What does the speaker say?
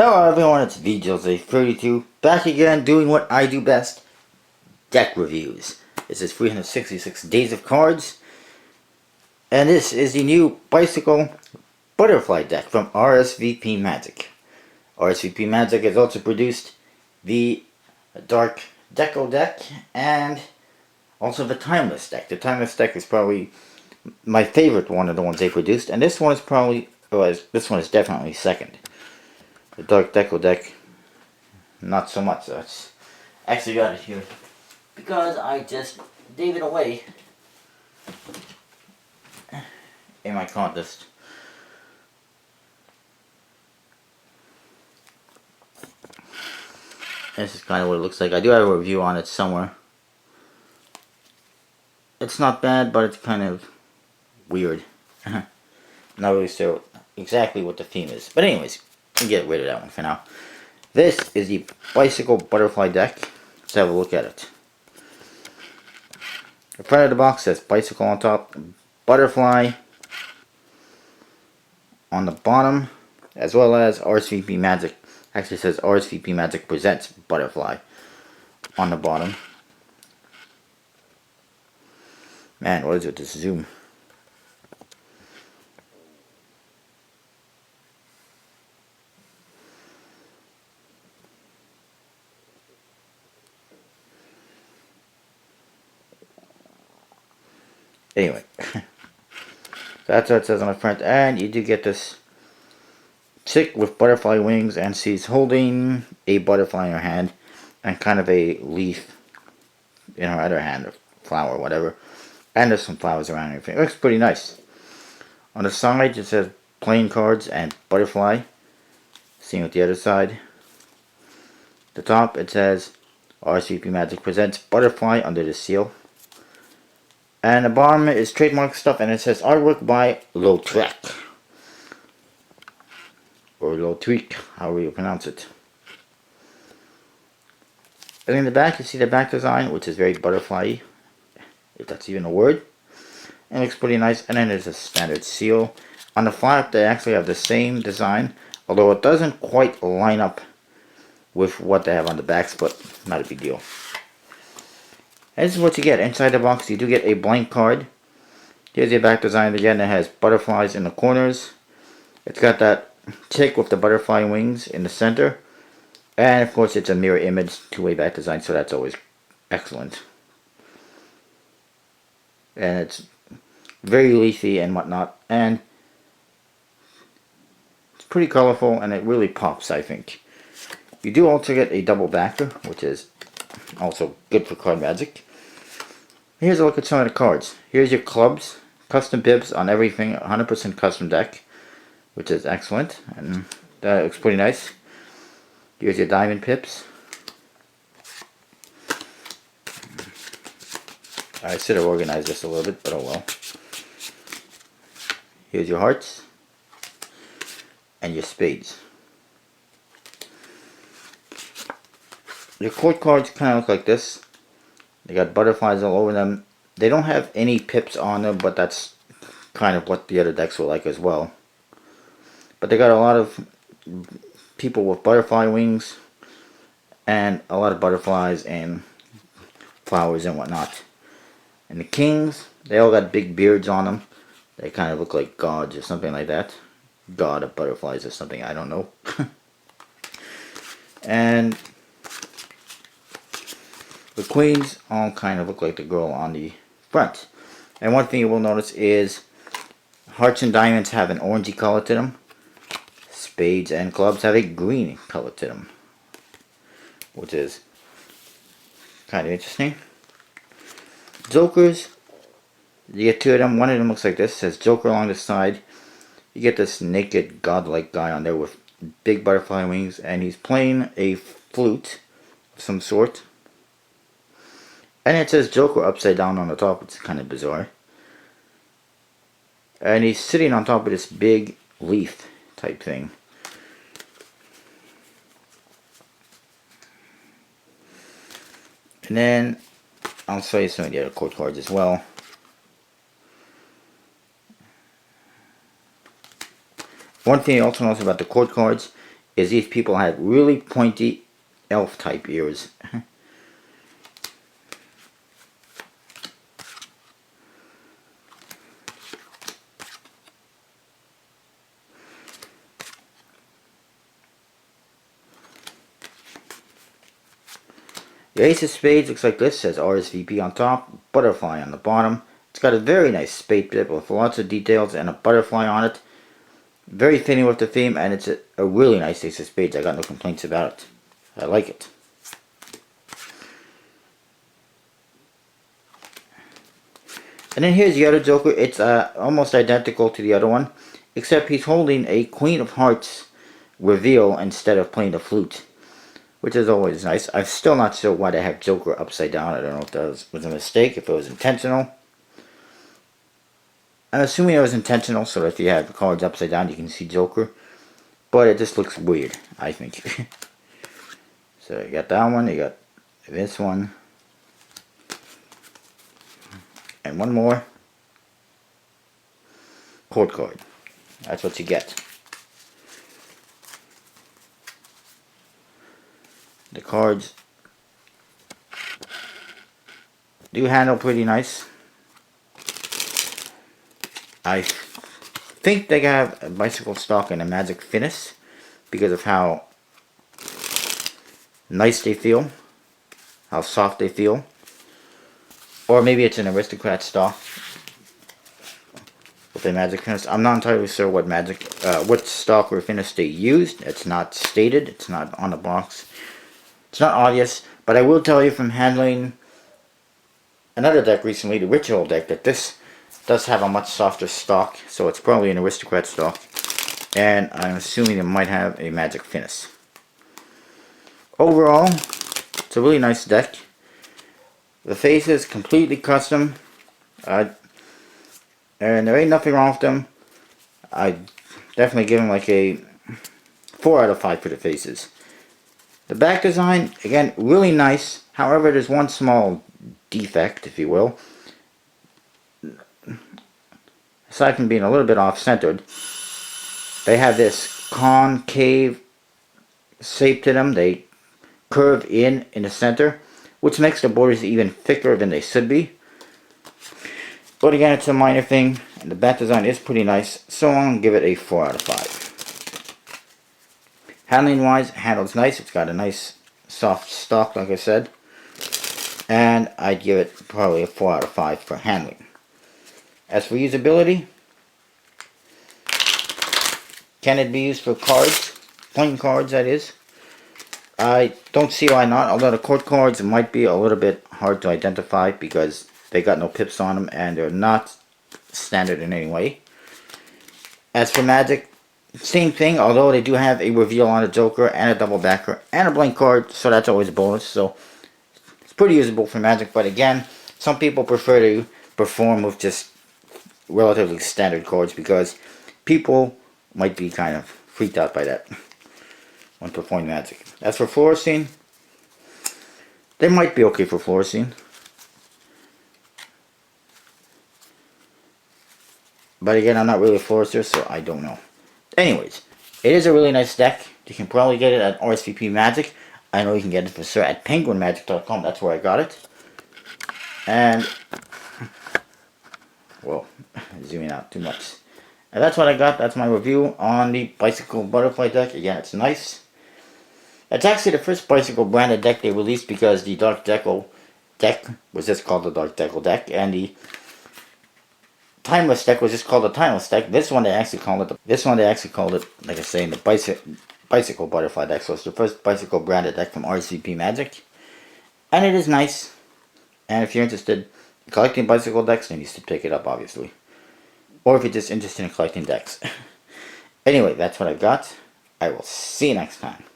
Hello everyone, it's VJose32, back again doing what I do best, deck reviews. This is 366 Days of Cards, and this is the new Bicycle Butterfly deck from RSVP Magic. RSVP Magic has also produced the Dark Deco deck and also the Timeless deck. The Timeless deck is probably my favorite one of the ones they produced, and this one is this one is definitely second. The Dark Deco deck, not so much. That's actually got it here because I just gave it away in my contest. This is kind of what it looks like. I do have a review on it somewhere. It's not bad, but it's kind of weird. Not really sure exactly what the theme is. But anyways, we'll get rid of that one for now. This is the Bicycle Butterfly deck. Let's have a look at it. The front of the box says Bicycle on top, Butterfly on the bottom, as well as RSVP Magic. Actually says RSVP Magic presents Butterfly on the bottom. Man, what is it with this zoom? Anyway, that's what it says on the front, and you do get this chick with butterfly wings, and she's holding a butterfly in her hand and kind of a leaf in her other hand, or flower, whatever. And there's some flowers around everything. It looks pretty nice. On the side it says playing cards and butterfly. Same with the other side. The top it says RSVP Magic presents Butterfly under the seal. And the bottom is trademark stuff, and it says artwork by Lautrec. Or Lautrec, however you pronounce it. And in the back you see the back design, which is very butterfly-y, if that's even a word. And it looks pretty nice. And then there's a standard seal. On the flap they actually have the same design, although it doesn't quite line up with what they have on the backs, but not a big deal. And this is what you get. Inside the box you do get a blank card. Here's your back design again. It has butterflies in the corners. It's got that chick with the butterfly wings in the center. And of course it's a mirror image, two-way back design, so that's always excellent. And it's very leafy and whatnot, and it's pretty colorful, and it really pops, I think. You do also get a double backer, which is also good for card magic. Here's a look at some of the cards. Here's your clubs, custom bibs on everything, 100% custom deck, which is excellent, and that looks pretty nice. Here's your diamond pips. I should have organized this a little bit, but oh well. Here's your hearts and your spades. Your court cards kind of look like this. They got butterflies all over them. They don't have any pips on them, but that's kind of what the other decks were like as well. But they got a lot of people with butterfly wings and a lot of butterflies and flowers and whatnot. And the kings, they all got big beards on them. They kind of look like gods or something like that. God of butterflies or something, I don't know. And the queens all kind of look like the girl on the front. And one thing you will notice is hearts and diamonds have an orangey color to them. Spades and clubs have a green color to them, which is kind of interesting. Jokers, you get two of them. One of them looks like this. It says Joker along the side. You get this naked godlike guy on there with big butterfly wings, and he's playing a flute of some sort. And it says Joker upside down on the top. It's kind of bizarre. And he's sitting on top of this big leaf type thing. And then I'll show you some of the other court cards as well. One thing you also notice about the court cards is these people had really pointy elf type ears. The Ace of Spades looks like this, says RSVP on top, butterfly on the bottom. It's got a very nice spade tip with lots of details and a butterfly on it. Very fitting with the theme, and it's a really nice Ace of Spades. I got no complaints about it. I like it. And then here's the other Joker. It's almost identical to the other one, except he's holding a Queen of Hearts reveal instead of playing the flute, which is always nice. I'm still not sure why they have Joker upside down. I don't know if that was a mistake, if it was intentional. I'm assuming it was intentional, so that if you have the cards upside down, you can see Joker. But it just looks weird, I think. So you got that one, you got this one. And one more. Court card. That's what you get. The cards do handle pretty nice. I think they have a bicycle stock and a magic finish because of how nice they feel, how soft they feel. Or maybe it's an aristocrat stock with a magic finish. I'm not entirely sure what stock or finish they used. It's not stated. It's not on the box. It's not obvious, but I will tell you from handling another deck recently, the Ritual deck, that this does have a much softer stock, so it's probably an aristocrat stock, and I'm assuming it might have a magic finish. Overall, it's a really nice deck. The faces completely custom, and there ain't nothing wrong with them. I definitely give them like a 4 out of 5 for the faces. The back design, again, really nice. However, there's one small defect, if you will. Aside from being a little bit off-centered, they have this concave shape to them. They curve in the center, which makes the borders even thicker than they should be. But again, it's a minor thing, and the back design is pretty nice, so I'm going to give it a 4 out of 5. Handling wise, handles nice. It's got a nice soft stock, like I said, and I'd give it probably a 4 out of 5 for handling. As for usability, can it be used for cards? Playing cards, that is. I don't see why not, although the court cards might be a little bit hard to identify because they got no pips on them and they're not standard in any way. As for Magic, same thing, although they do have a reveal on a Joker and a double backer and a blank card, so that's always a bonus. So it's pretty usable for Magic, but again, some people prefer to perform with just relatively standard cards because people might be kind of freaked out by that when performing Magic. As for Fluorescein, they might be okay for Fluorescein. But again, I'm not really a Fluorescer, so I don't know. Anyways, it is a really nice deck. You can probably get it at RSVP Magic. I know you can get it for sure at penguinmagic.com. That's where I got it. And, well, zooming out too much. And that's what I got. That's my review on the Bicycle Butterfly deck. Again, it's nice. It's actually the first Bicycle branded deck they released because the Dark Deco deck was just called the Dark Deco deck, and the Timeless deck was just called the Timeless deck. This one they actually called it, like I say, the Bicycle Butterfly deck. So it's the first Bicycle branded deck from RSVP Magic, and it is nice. And if you're interested in collecting bicycle decks, then you should pick it up, obviously. Or if you're just interested in collecting decks. Anyway, that's what I got. I will see you next time.